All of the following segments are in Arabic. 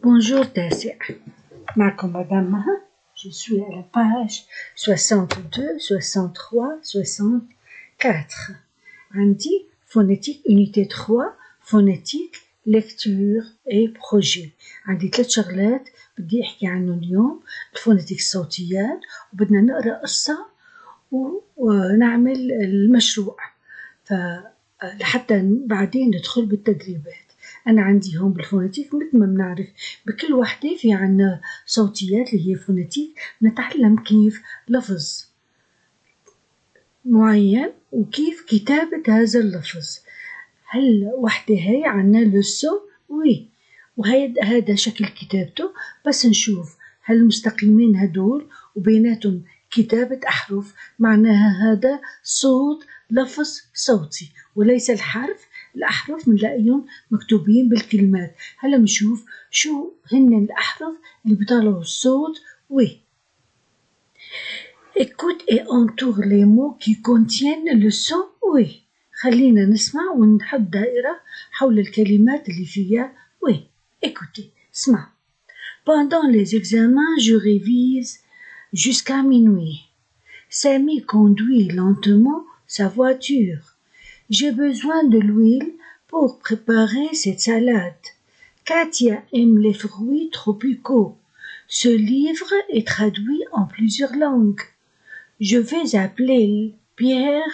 Bonjour تاسع، معكم مدام مها. Je suis à la page 62, 63, 64. عندي phonétique unité 3 phonétique lecture et projet. عندي 3 شغلات بدي احكي عنهم اليوم. الفونيتيك الصوتيات، وبدنا نقرأ قصة ونعمل المشروع لحتى بعدين ندخل بالتدريبات. أنا عندي هون بالفونيتيك مثل ما بنعرف بكل وحدة في عنا صوتيات اللي هي فونيتيك، نتعلم كيف لفظ معين وكيف كتابة هذا اللفظ. هالوحدة هي عنا لسو وي، وهذا شكل كتابته. بس نشوف هالمستقيمين هدول وبيناتهم كتابة أحرف، معناها هذا صوت لفظ صوتي وليس الحرف. الأحرف بنلاقيهم مكتوبين بالكلمات. هلا بنشوف شو هن الأحرف اللي بيطلعوا الصوت وي. Écoute et entoure les mots qui contiennent le son oui. خلينا نسمع ونحط دائرة حول الكلمات اللي فيها oui. Écoutez, اسمع. Pendant les examens, je révise jusqu'à minuit. Samy conduit lentement sa voiture. J'ai besoin de l'huile pour préparer cette salade. Katia aime les fruits tropicaux. Ce livre est traduit en plusieurs langues. Je vais appeler Pierre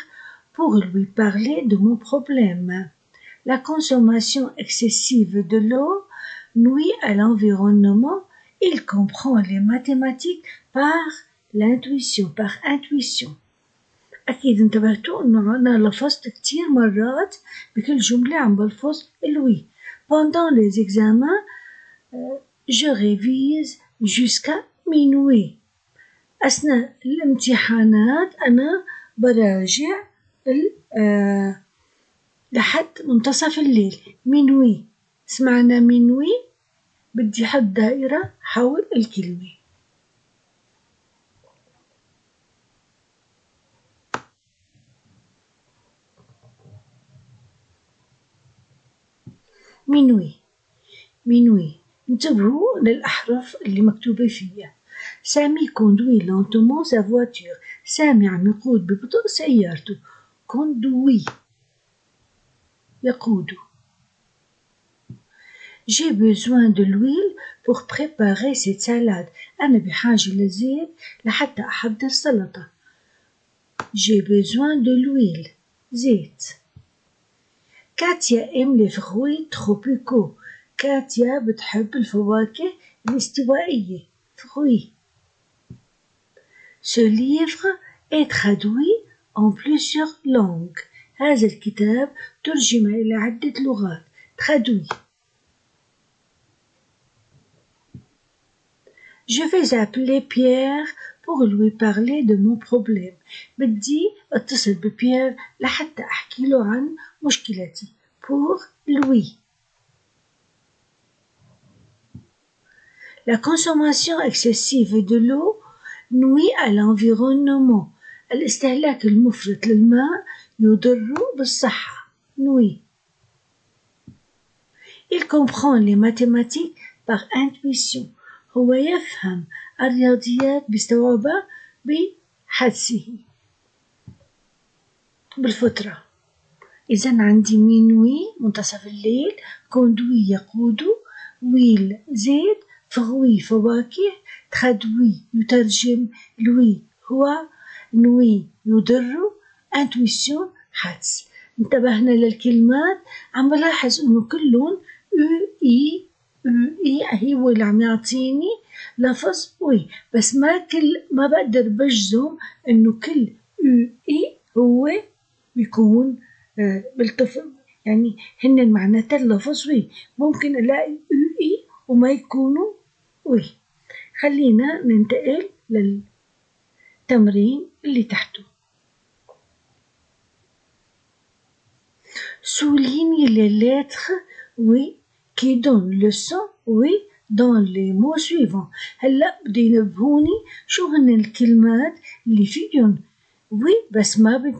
pour lui parler de mon problème. La consommation excessive de l'eau nuit à l'environnement. Il comprend les mathématiques par intuition. أكيد انتبهتوا إنه أنا لفظت كتير مرات بكل جملة عم بلفظ الوي. Pendant les examens, je révise jusqu'à minuit. أثناء الامتحانات أنا براجع لحد منتصف الليل. minuit سمعنا minuit، بدي حط دائرة حول الكلمة. minuit انتبهوا للأحرف اللي مكتوبة فيها. سامي conduit lentement sa voiture. سامي عم يقود ببطء سيارته. conduit يقود. J'ai besoin de l'huile pour préparer cette salade. أنا بحاجة لزيت لحتى أحضر سلطة. J'ai besoin de l'huile زيت. كاتيا aime les fruits tropicaux. كاتيا بتحب الفواكه الاستوائية fruits. Ce livre est traduit en plusieurs langues. هذا الكتاب ترجم إلى عدة لغات. traduit. Je vais appeler Pierre pour lui parler de mon problème. بدي اتصل ببيير لحتى أحكي له عن مشكلتي. pour lui. La consommation excessive de l'eau nuit à l'environnement. الاستهلاك المفرط للماء يضر بالصحة. nuit. Il comprend les mathématiques par intuition. هو يفهم الرياضيات بيستوعبها بحدسه بالفطرة. إذا عندي minuit منتصف الليل، conduit يقود، ويل زيت، fruit فواكه، traduit يترجم، lui هو، nuit يضر، intuition حدس. انتبهنا للكلمات. عم بلاحظ إنه كلهم هو اللي عم يعطيني لفظ وي، بس ما بقدر بجزم إنه كل هو بيكون بالطفل، يعني هن معناتها اللفظ وي. ممكن ألاقي وما يكونوا وي. خلينا ننتقل للتمرين اللي تحته. Souligne les lettres oui qui donnent le son oui dans les mots suivants. هلا بده ينبهوني شو هن الكلمات اللي فيهم وي بس ما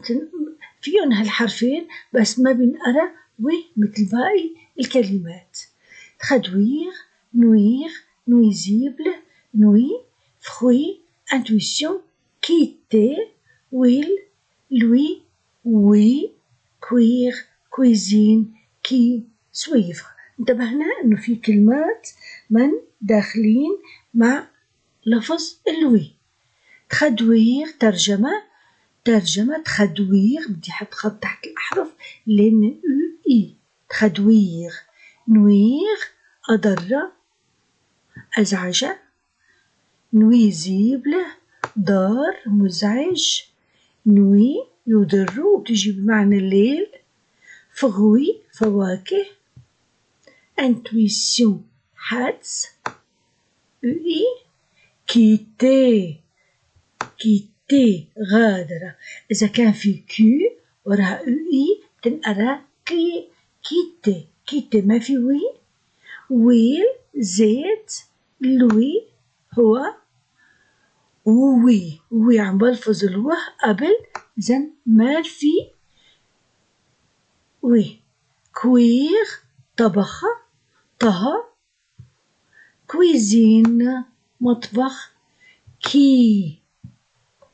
فيهم هالحرفين بس ما بنقرا وي مثل باقي الكلمات. traduire nuire, nuisible, nuit, fruit, intuition, quitter, will, lui, oui, cuire, cuisine, qui, suivre. انتبهنا انه في كلمات من داخلين مع لفظ الوي. تخدوير ترجمة تخدوير بدي حط خط تحت الأحرف لأن او اي تخدوير. نوير أضر أزعج. نويزيبل ضار مزعج. نوي يضر وتجي بمعنى الليل. فغوي فواكه. انتويسيون حدس. اي كيتي غادرة. إذا كان في كي وراها اي تنقرا كيتي ما في وي. ويل زيت. لوي هو. وي عم بلفظ الوه قبل إذن ما في وي. كوير طبخ طهى. كويزين مطبخ. كي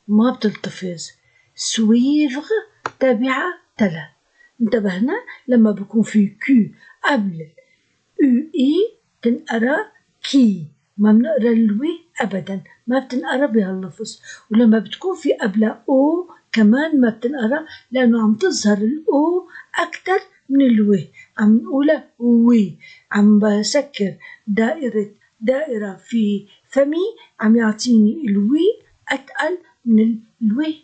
ما بتلتفظ. سويفغ تبع تلا. انتبهنا لما بكون في كي قبل او اي تنقرا كي ما بنقرا الوي ابدا ما بتنقرا بهاللفظ. ولما بتكون في قبلها او كمان ما بتنقرا لانه عم تظهر الاو اكثر من الوي. عم نقولها وي. عم بسكر دائرة في فمي عم يعطيني الوي أتقل من الوي.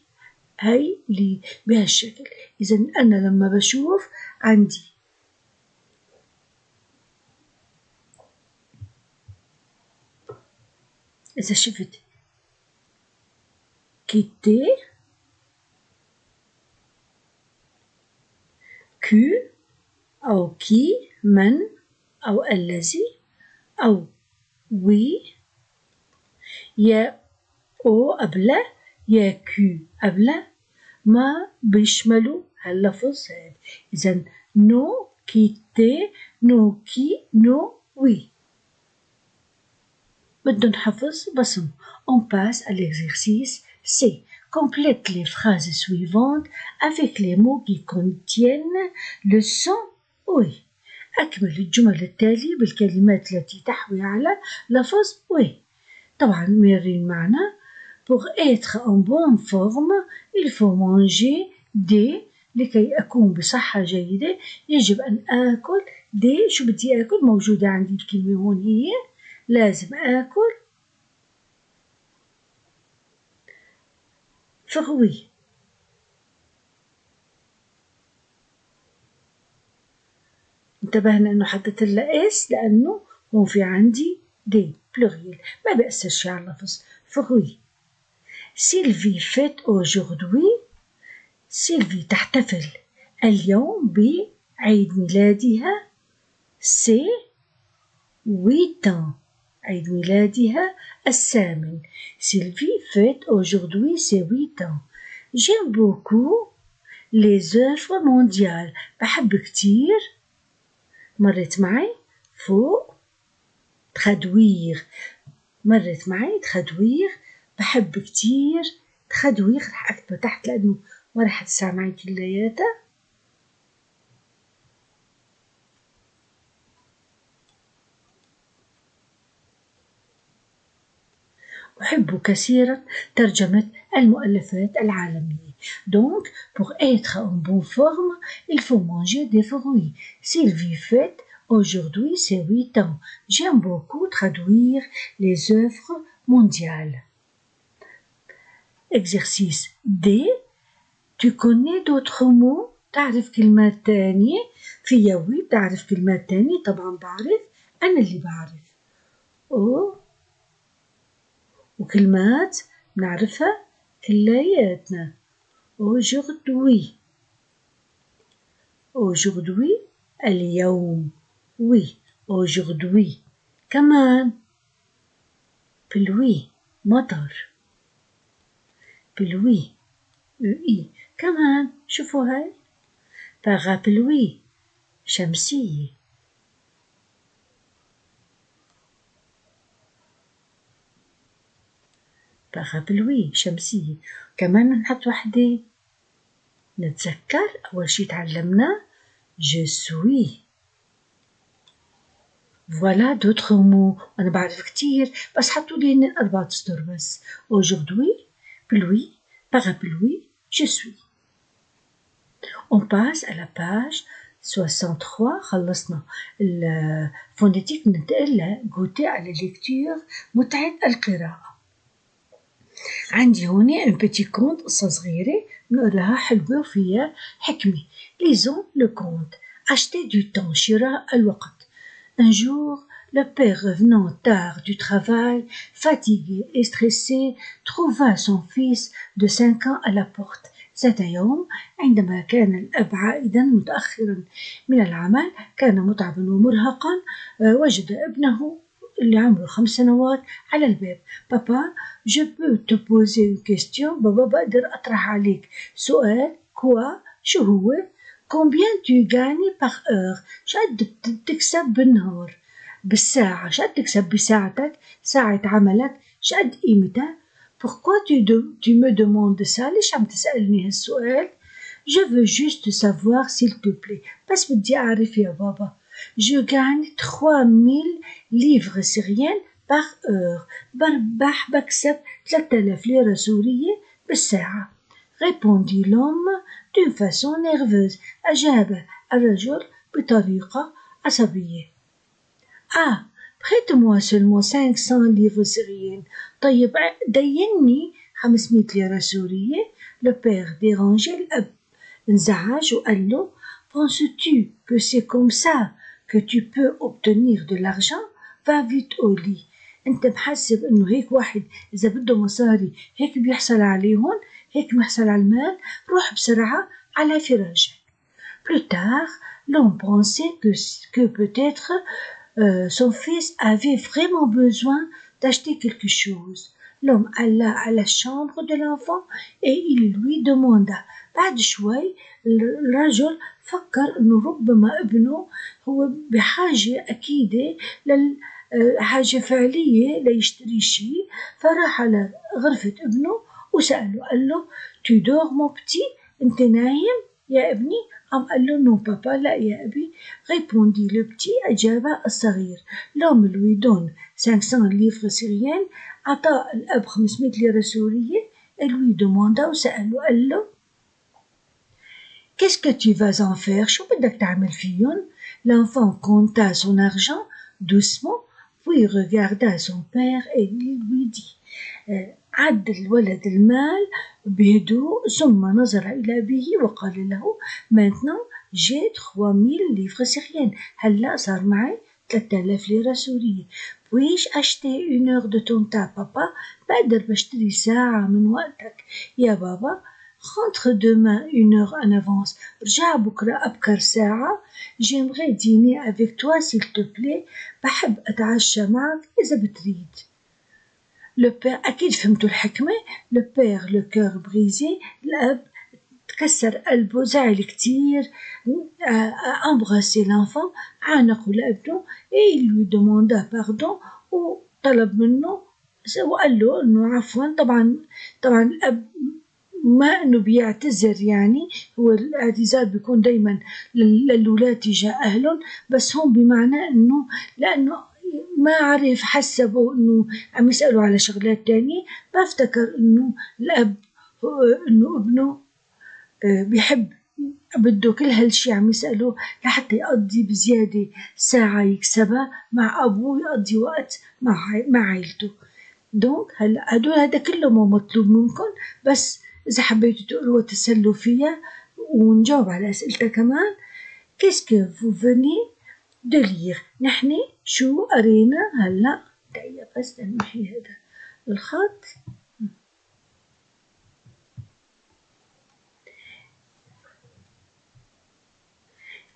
هاي اللي بهالشكل. إذا أنا لما بشوف عندي إذا شفت كيتي كو أو كي من أو الذي أو وي يا أو قبله يا كو قبله ما بيشملوا هاللفظ هذا. إذا نو كيتي نو كي نو وي. بدنا نحفظ بصم. On passe à l'exercice C. Complète les phrases suivantes avec les mots qui contiennent le son oui. أكمل الجمل التالية بالكلمات التي تحوي على لفظ oui. طبعا ميرين معنا. Pour être en bonne forme, il faut manger des. لكي أكون بصحة جيدة يجب أن آكل دي. شو بدي آكل؟ موجودة عندي الكلمة هون هي. لازم آكل فغوي. انتبهنا انه حطيت لها اس لانه هون في عندي دي بلوريال ما بيأثر شي على اللفظ. فغوي. سيلفي فيت اوجوردوي. سيلفي تحتفل اليوم بعيد ميلادها. سي 8 عيد ميلادها الثامن. سيلفي فيت aujourd'hui ses 8 ans. J'aime beaucoup les œuvres mondiales. بحب كتير. مرت معي فوق تخدوير. مرت معي تخدوير. بحب كتير تخدوير. رح أكتبه تحت لأنه ما رح تسمع معي كلياتها. أحب كثيرا ترجمة المؤلفات العالمية. Donc, pour être en bonne forme, il faut manger des fruits. Sylvie fête aujourd'hui ses 8 ans. J'aime beaucoup traduire les œuvres mondiales. Exercice D. Tu connais d'autres mots؟ تعرف كلمات تانية؟ في يوي بتعرف كلمات تانية؟ طبعا بعرف. أنا اللي بعرف. وكلمات بنعرفها كلياتنا. aujourd'hui اليوم. aujourd'hui كمان pluie مطر. pluie كمان شوفوا هاي parapluie شمسية. بارابلوي شمسية. كمان نحط وحدة نتذكر أول شي تعلمنا je suis. Voilà d'autres mots. أنا بعرف كتير بس حطولي هن 4 سطور بس. Aujourd'hui, pluie, parapluie, je suis. On passe à la page 63. خلصنا الفونيتيك ننتقل لغوتي على ليكتور متعة القراءة. عندي هوني un petit conte قصة صغيرة نقراها حلوة وفيها حكمة. Lisons le conte. Acheter du temps شراء الوقت. Un jour, le père revenant tard du travail, fatigué et stressé, trouva son fils de 5 ans à la porte. ذات يوم عندما كان الأب عائدا متأخرا من العمل كان متعبا ومرهقا وجد ابنه اللي عمره 5 سنوات على الباب. بابا je peux te poser une question. بابا بقدر أطرح عليك سؤال. كوا شو هو؟ combien tu gagnes par heure؟ شقد بتكسب بالنهار؟ بالساعة شقد تكسب بساعتك؟ ساعة عملك شقد قيمتها؟ Pourquoi tu me demandes ça؟ ليش عم تسألني هالسؤال؟ Je veux juste savoir s'il te plaît. بس بدي أعرف يا بابا. Je gagne 3000 livres syriennes par heure. بربح بكسب 3000 ليرة سورية بالساعة. Répondit l'homme d'une façon nerveuse. أجاب الرجل بطريقة عصبية. Ah, prête-moi seulement 500 livres syriennes. طيب ديني 500 ليرة سورية. Le père dérangé الأب انزعج وقال له Penses-tu que c'est comme ça que tu peux obtenir de l'argent? Va vite au lit. أنت محسب إنه هيك واحد إذا بده مصاري هيك بيحصل عليهن، هيك بيحصل على المال، روح بسرعة على فراشك. Plus tard, l'on pensait que peut-être son fils avait vraiment besoin d'acheter quelque chose. L'homme alla à la chambre de l'enfant et il lui demanda. بعد شوي الرجل فكر إنه ربما ابنه هو بحاجة أكيدة حاجة فعلية ليشتري شيء، فراح على غرفة ابنه وسأله قال له tu dors mon petit؟ أنت نايم يا ابني؟ قام قال له non papa لا يا أبي. répondit le petit أجاب الصغير. l'homme lui donne 500 livres syriennes. عطى الأب 500 ليرة سورية. et lui demanda وسأله قال له qu'est-ce que tu vas en faire؟ شو بدك تعمل فيهم؟ l'enfant compta son argent doucement puis regarda son père et lui dit عد الولد المال بهدوء ثم نظر إلى أبيه وقال له maintenant j'ai 3000 livres syriennes. هلأ صار معي 3000 ليرة سورية. puis-je acheter une heure de ton temps papa؟ بقدر بشتري ساعة من وقتك يا بابا. rentre demain une heure en avance. رجع بكرة أبكر ساعة. j'aimerais dîner avec toi s'il te plaît. بحب أتعشى معك إذا بتريد. le père أكيد فهمتوا الحكمة. le père le cœur brisé الأب تكسر قلبه زعل كتير. embrasser l'enfant عانقه لابنه et il lui demanda pardon وطلب منه وقال له إنه عفوا. طبعا الأب ما إنه بيعتذر، يعني هو الاعتذار بيكون دايما للولاد تجاه أهلهم، بس هون بمعنى إنه لأنه ما عرف حسبوا إنه عم يسألوا على شغلات تانية، فافتكر إنه الأب إنه ابنه بيحب بده كل هالشي عم يسأله لحتى يقضي بزيادة ساعة يكسبها مع أبوه، يقضي وقت مع عائلته. دونك هلا هذا كله ما مطلوب منكم، بس إذا حبيتوا تقروا وتسلوا فيها ونجاوب على أسئلتها كمان. Qu'est-ce que vous venez de lire؟ نحن شو قرينا هلا؟ دقيقة بس نمحي هذا الخط.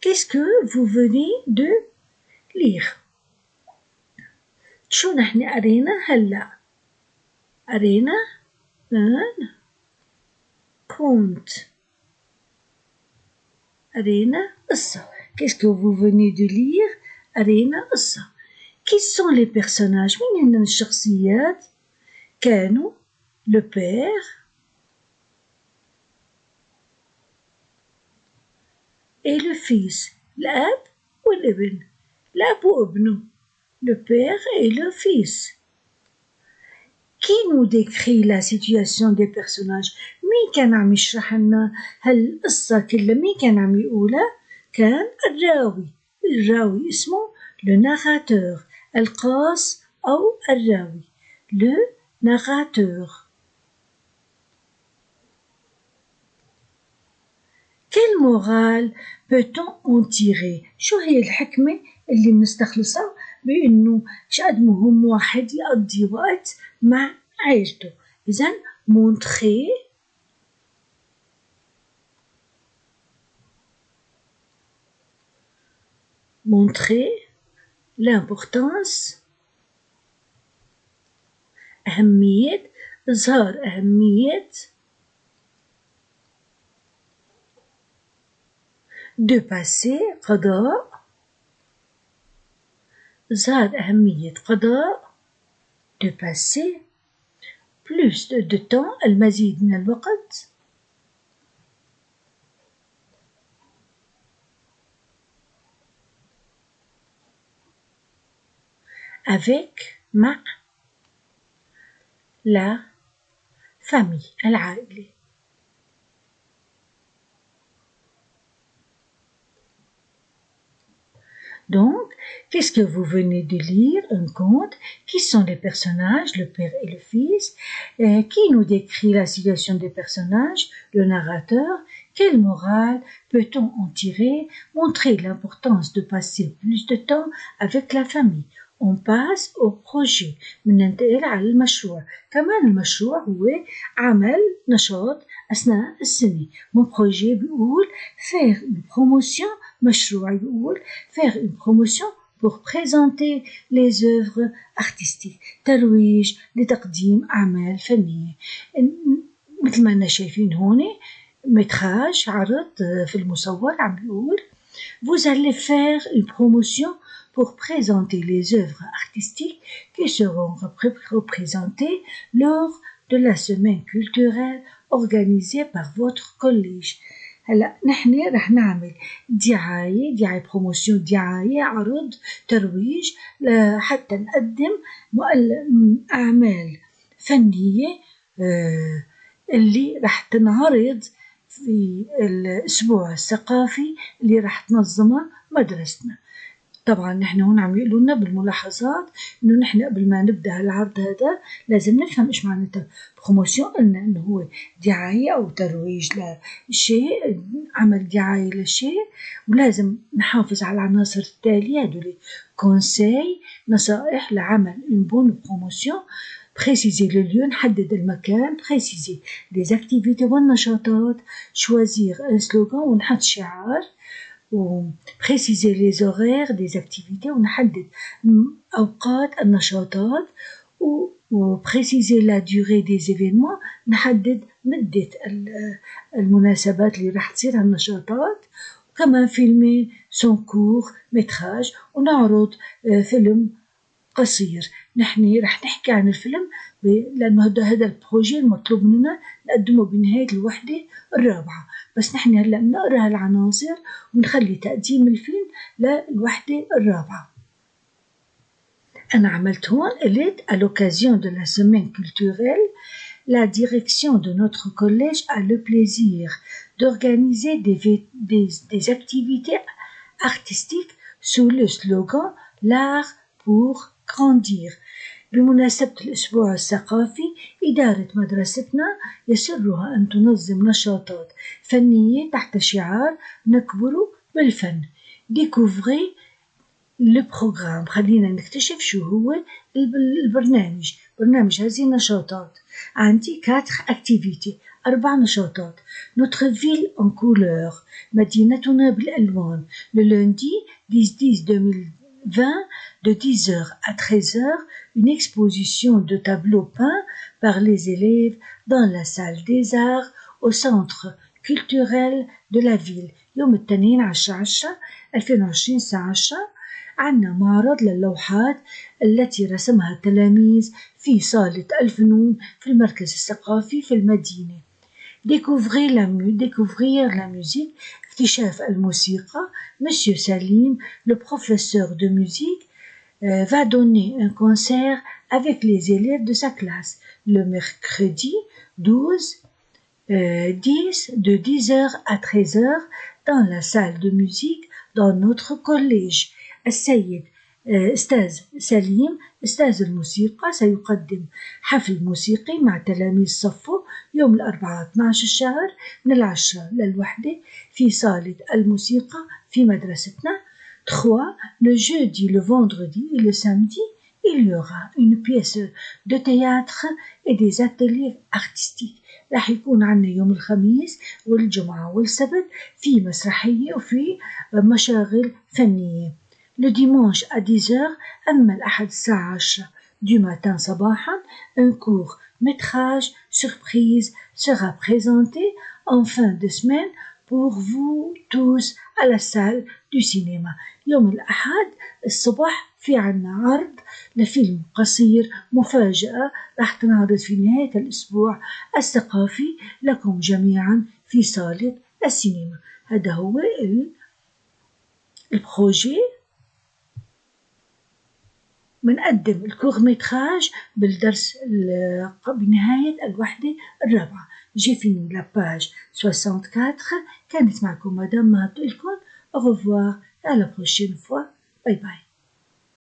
Qu'est-ce que vous venez de lire؟ شو نحن قرينا هلا؟ قرينا كونت، قرينا قصة. Qu'est-ce que vous venez de lire؟ قرينا قصة. Qui sont les personnages؟ مين هن الشخصيات؟ كانوا le père et le fils الأب والابن الأب وابنه le père et le fils qui nous décrit la situation des personnages مين كان عم يشرح لنا هالقصة كلها مين كان عم يقولها كان الراوي اسمه le narrateur القاص أو الراوي le narrateur. Quelle morale peut-on en tirer؟ شو هي الحكمة اللي بنستخلصها بأنه شقد مهم واحد يقضي وقت مع عيلته. إذن montrer l'importance إظهار أهمية de passer إظهار أهمية قضاء de passer plus de temps المزيد من الوقت avec مع la famille العائلة. Donc, qu'est-ce que vous venez de lire? Un conte. Qui sont les personnages, le père et le fils? Qui nous décrit la situation des personnages? Le narrateur. Quelle morale peut-on en tirer? Montrer l'importance de passer plus de temps avec la famille. On passe au projet. بننتقل على المشروع. كمان المشروع هو عمل نشاط أثناء السنة. Mon projet بيقول faire une promotion. مشروع بيقول faire une promotion pour présenter les œuvres artistiques. ترويج لتقديم أعمال فنية. مثل ما أننا شايفين هون متراج عرض في المصور عم بيقول vous allez faire une promotion pour présenter les œuvres artistiques qui seront représentées lors de la semaine culturelle organisée par votre collège. هلا نحن رح نعمل دعاية بروموسيون دعاية عرض ترويج حتى نقدم أعمال فنية اللي رح تنعرض في الأسبوع الثقافي اللي رح تنظمه مدرستنا. طبعا نحن هون عم يقولوا لنا بالملاحظات انه نحن قبل ما نبدا العرض هذا لازم نفهم ايش معناتها بروموسيون. قلنا انه هو دعايه او ترويج لشيء، عمل دعايه لشيء، ولازم نحافظ على العناصر التاليه هدول: كونساي نصائح لعمل une bonne promotion، préciser le lieu نحدد المكان، préciser les activités والنشاطات، choisir un slogan ونحط شعار، و préciser les horaires des activités ونحدد أوقات النشاطات، و préciser la durée des événements نحدد مدة المناسبات اللي راح تصير هالنشاطات، وكمان filmer son court métrage ونعرض فيلم قصير. نحن رح نحكي عن الفيلم لأنه هذا البروجي المطلوب مننا نقدمه بنهاية الوحدة الرابعة، بس نحن هلأ بنقرأ هالعناصر ونخلي تقديم الفيلم للوحدة الرابعة. أنا عملت هون قلت à l'occasion de la semaine culturelle, la direction de notre collège a le plaisir d'organiser des activités artistiques sous le slogan l'art pour grandir. بمناسبة الأسبوع الثقافي إدارة مدرستنا يسرها أن تنظم نشاطات فنية تحت شعار نكبر بالفن. Découvrez le programme. خلينا نكتشف شو هو برنامج هذه النشاطات. عندي 4 activités 4 نشاطات. Notre ville en couleur. مدينتنا بالألوان. Le lundi 10-10-2020 de 10h à 13h, une exposition de tableaux peints par les élèves dans la salle des arts au centre culturel de la ville. يوم الاثنين 10/10/2020 الساعة 10 عنا معرض للوحات التي رسمها التلاميذ في صالة الفنون في المركز الثقافي في المدينة. Découvrir la musique, اكتشاف الموسيقى. Monsieur Salim, le professeur de musique, va donner un concert avec les élèves de sa classe le mercredi 12 10 de 10h à 13h dans la salle de musique dans notre collège. السيد أستاذ سليم أستاذ الموسيقى سيقدم حفل موسيقي مع تلاميذ صفه يوم الأربعاء 12 الشهر من 10 للوحدة في صالة الموسيقى في مدرستنا. 3. Le jeudi, le vendredi et le samedi, il y aura une pièce de théâtre et des ateliers artistiques. راح يكون عنا يوم الخميس والجمعة والسبت في مسرحية وفي مشاغل فنية. Le dimanche à 10h, أما الأحد الساعة 10 du matin صباحا, un court métrage surprise sera présenté en fin de semaine pour vous tous à la salle du cinéma. يوم الأحد الصبح في عنا عرض لفيلم قصير مفاجأة راح تنعرض في نهاية الأسبوع الثقافي لكم جميعا في صالة السينما. هذا هو البروجي. منقدم الكورميتراج بالدرس بنهاية الوحدة الرابعة. J'ai fini la page 64. كانت معكم مدام مها بتقولكم au revoir à la prochaine fois. باي باي.